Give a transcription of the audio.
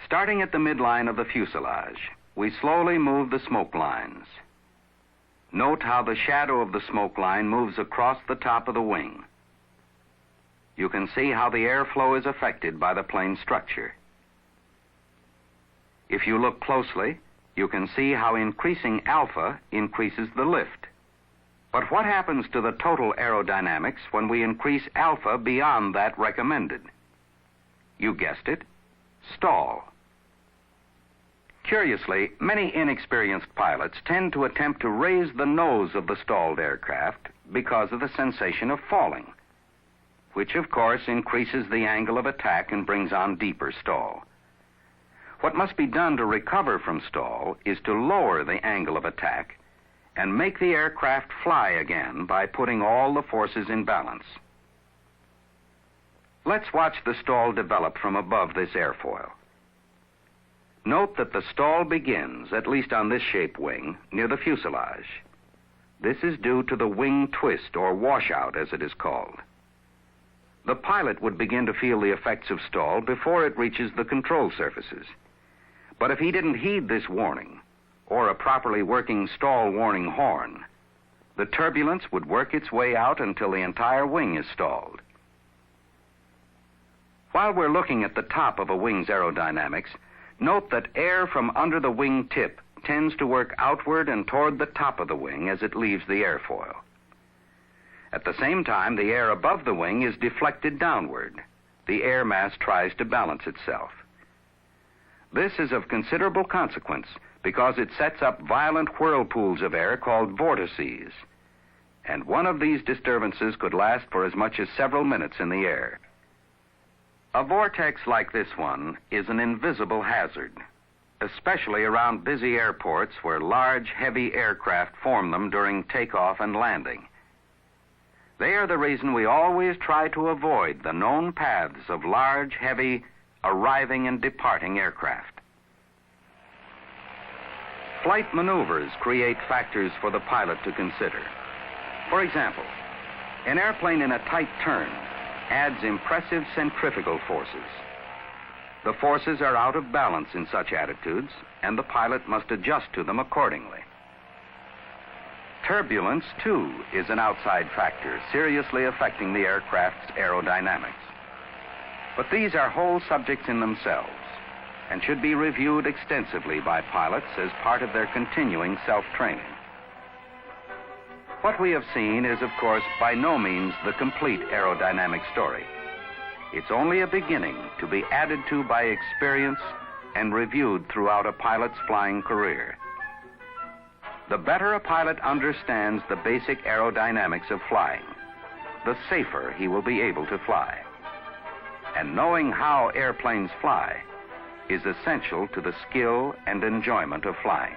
Starting at the midline of the fuselage, we slowly move the smoke lines. Note how the shadow of the smoke line moves across the top of the wing. You can see how the airflow is affected by the plane structure. If you look closely, you can see how increasing alpha increases the lift. But what happens to the total aerodynamics when we increase alpha beyond that recommended? You guessed it, stall. Curiously, many inexperienced pilots tend to attempt to raise the nose of the stalled aircraft because of the sensation of falling, which of course increases the angle of attack and brings on deeper stall. What must be done to recover from stall is to lower the angle of attack and make the aircraft fly again by putting all the forces in balance. Let's watch the stall develop from above this airfoil. Note that the stall begins, at least on this shaped wing, near the fuselage. This is due to the wing twist, or washout as it is called. The pilot would begin to feel the effects of stall before it reaches the control surfaces. But if he didn't heed this warning, or a properly working stall warning horn, the turbulence would work its way out until the entire wing is stalled. While we're looking at the top of a wing's aerodynamics, note that air from under the wing tip tends to work outward and toward the top of the wing as it leaves the airfoil. At the same time, the air above the wing is deflected downward. The air mass tries to balance itself. This is of considerable consequence because it sets up violent whirlpools of air called vortices, and one of these disturbances could last for as much as several minutes in the air. A vortex like this one is an invisible hazard, especially around busy airports where large, heavy aircraft form them during takeoff and landing. They are the reason we always try to avoid the known paths of large, heavy, arriving and departing aircraft. Flight maneuvers create factors for the pilot to consider. For example, an airplane in a tight turn adds impressive centrifugal forces. The forces are out of balance in such attitudes, and the pilot must adjust to them accordingly. Turbulence, too, is an outside factor seriously affecting the aircraft's aerodynamics. But these are whole subjects in themselves and should be reviewed extensively by pilots as part of their continuing self-training. What we have seen is, of course, by no means the complete aerodynamic story. It's only a beginning to be added to by experience and reviewed throughout a pilot's flying career. The better a pilot understands the basic aerodynamics of flying, the safer he will be able to fly. And knowing how airplanes fly is essential to the skill and enjoyment of flying.